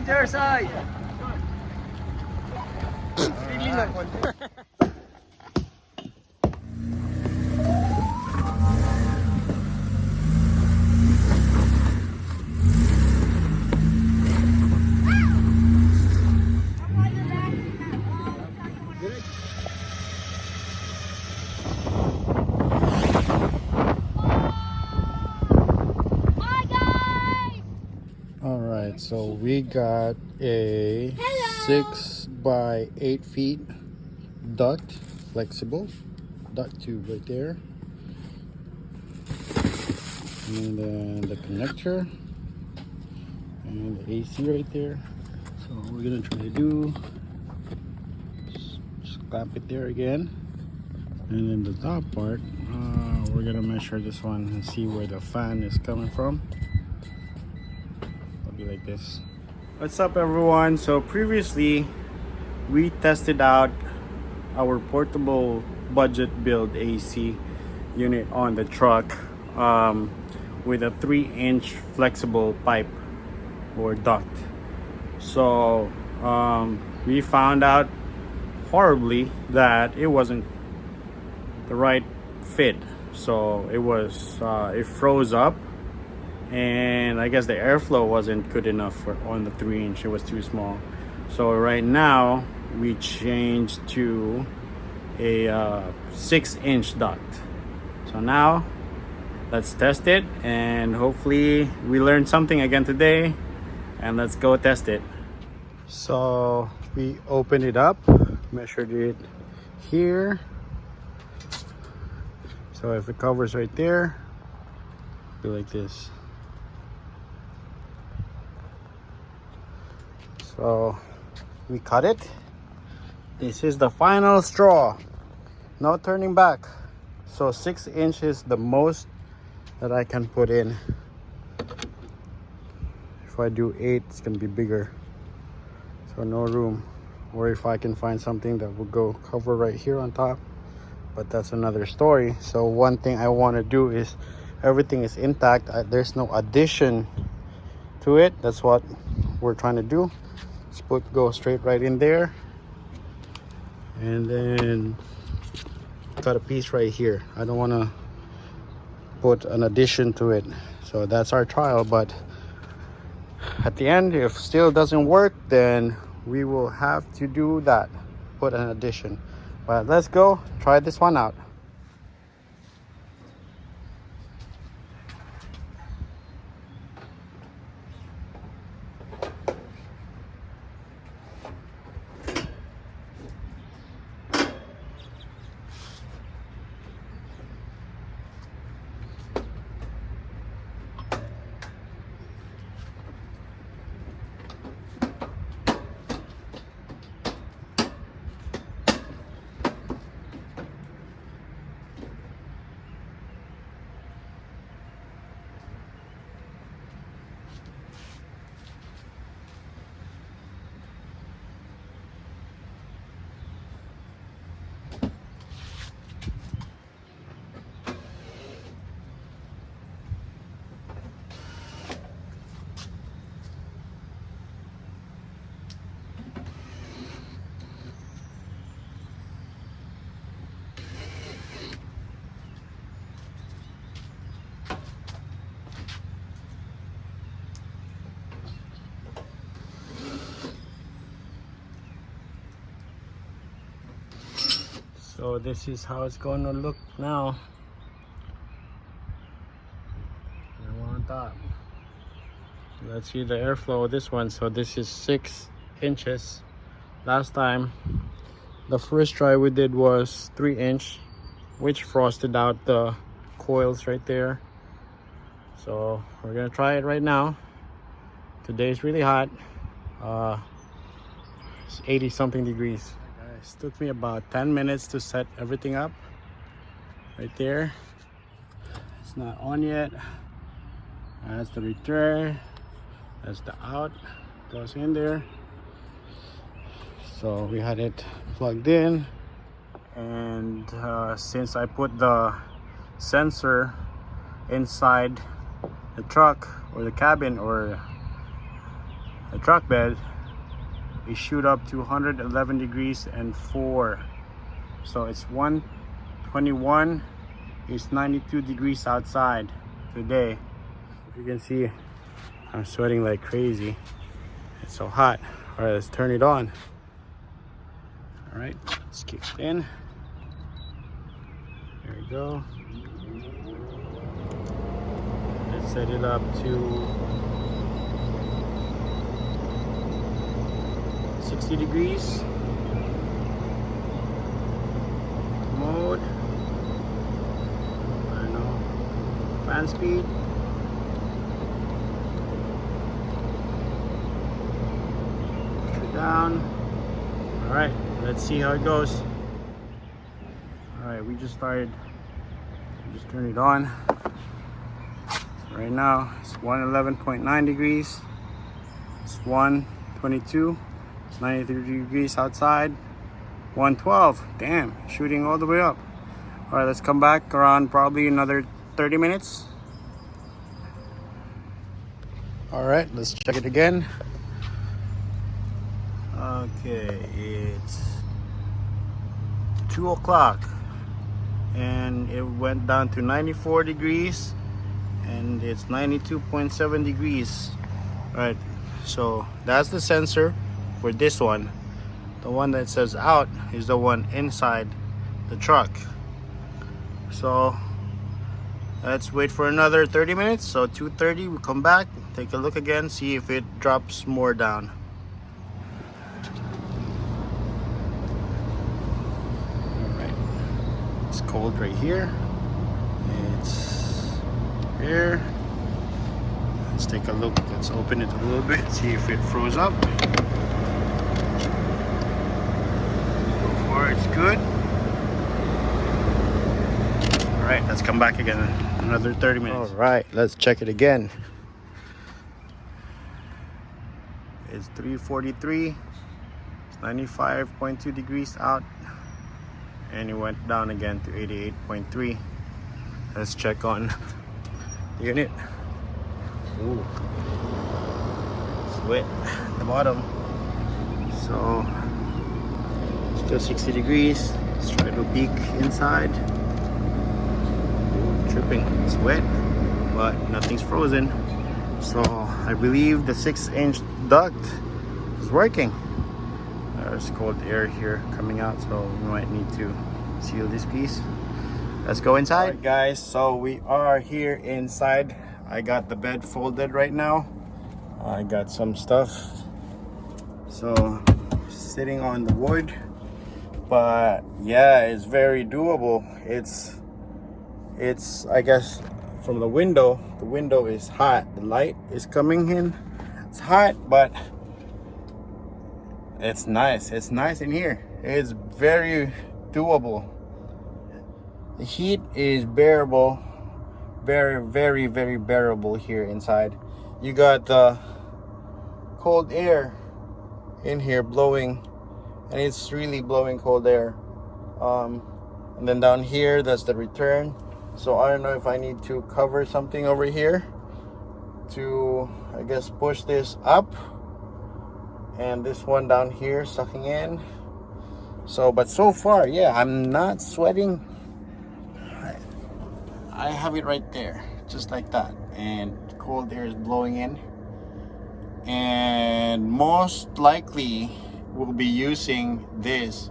Their side. All right, so we got a 6 by 8 feet duct, flexible duct tube right there, and then the connector and the AC right there. So what we're gonna try to do, just clamp it there again, and then the top part, we're gonna measure this one and see where the fan is coming from. It'll be like this. What's up, everyone? So previously we tested out our portable budget build AC unit on the truck with a 3-inch flexible pipe or duct. So we found out horribly that it wasn't the right fit. So it froze up, and I guess the airflow wasn't good enough on the 3-inch. It was too small. So right now we changed to a 6-inch duct. So now let's test it, and hopefully we learned something again today, and let's go test it. So we opened it up, measured it here. So if it covers right there, be like this. So we cut it. This is the final straw. No turning back. So 6 inches the most that I can put in. If I do 8, it's gonna be bigger. So no room. Or if I can find something that will go cover right here on top. But that's another story. So one thing I want to do is everything is intact. There's no addition to it. That's what we're trying to do. Go straight right in there, and then cut a piece right here. I don't want to put an addition to it. So that's our trial, but at the end, if still doesn't work, then we will have to do that, put an addition. But let's go try this one out. So this is how it's going to look now. And we're on top. Let's see the airflow of this one. So this is 6 inches. Last time, the first try we did was 3-inch, which frosted out the coils right there. So we're gonna try it right now. Today's really hot. It's 80 something degrees. It took me about 10 minutes to set everything up right there. It's not on yet. That's the return, that's the out, goes in there. So we had it plugged in, and since I put the sensor inside the truck or the cabin or the truck bed, we shoot up to 111 degrees and 4. So it's 121. It's 92 degrees outside today. If you can see, I'm sweating like crazy. It's so hot. All right, let's turn it on. All right, let's kick it in. There we go. Let's set it up to 60 degrees. Mode. I don't know. Fan speed. Push it down. All right, let's see how it goes. All right, we just turned it on. So right now it's 111.9 degrees. It's 122. It's 93 degrees outside. 112. Damn, shooting all the way up. All right, let's come back around probably another 30 minutes. All right, let's check it again. Okay, it's 2 o'clock and it went down to 94 degrees and it's 92.7 degrees. All right, so that's the sensor for this one. The one that says out is the one inside the truck. So let's wait for another 30 minutes. So 2:30 we come back, take a look again, see if it drops more down. All right, it's cold right here. It's here. Let's take a look. Let's open it a little bit, see if it froze up. It's good. All right, let's come back again in another 30 minutes. All right, let's check it again. It's 3:43. It's 95.2 degrees out, and it went down again to 88.3. Let's check on the unit. Ooh, it's wet at the bottom. So still 60 degrees. Let's try to peek inside. Ooh, tripping. It's wet, but nothing's frozen. So I believe the 6-inch duct is working. There's cold air here coming out, so we might need to seal this piece. Let's go inside. All right, guys, so we are here inside. I got the bed folded right now. I got some stuff. So sitting on the wood. But yeah, it's very doable. It's I guess from the window is hot. The light is coming in. It's hot, but it's nice. It's nice in here. It's very doable. The heat is bearable. Very, very, very bearable here inside. You got the cold air in here blowing, and it's really blowing cold air. And then down here, that's the return. So I don't know if I need to cover something over here to, I guess, push this up, and this one down here sucking in. So, but so far, yeah, I'm not sweating. I have it right there, just like that, and cold air is blowing in. And most likely we'll be using this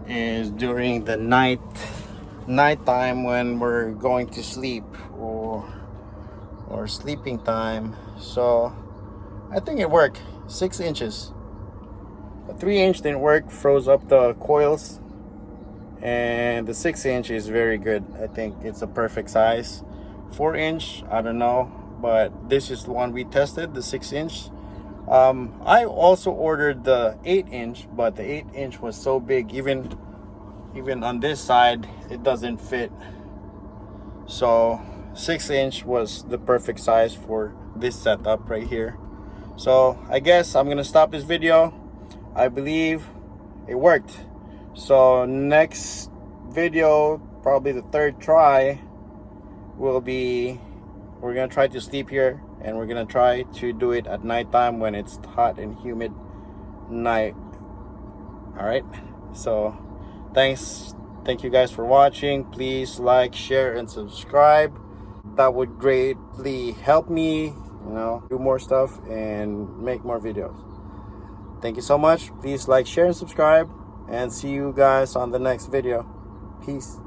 is during the nighttime when we're going to sleep or sleeping time. So I think it worked. 6 inches. A 3-inch didn't work, froze up the coils, and the 6-inch is very good. I think it's a perfect size. 4-inch, I don't know, but this is the one we tested, the 6-inch. I also ordered the 8-inch, but the 8-inch was so big, even on this side it doesn't fit. So 6-inch was the perfect size for this setup right here. So I guess I'm gonna stop this video. I believe it worked. So next video, probably the third try, will be we're gonna try to sleep here, and we're gonna try to do it at nighttime when it's hot and humid night. All right, so thank you guys for watching. Please like, share, and subscribe. That would greatly help me, do more stuff and make more videos. Thank you so much. Please like, share, and subscribe, and see you guys on the next video. Peace.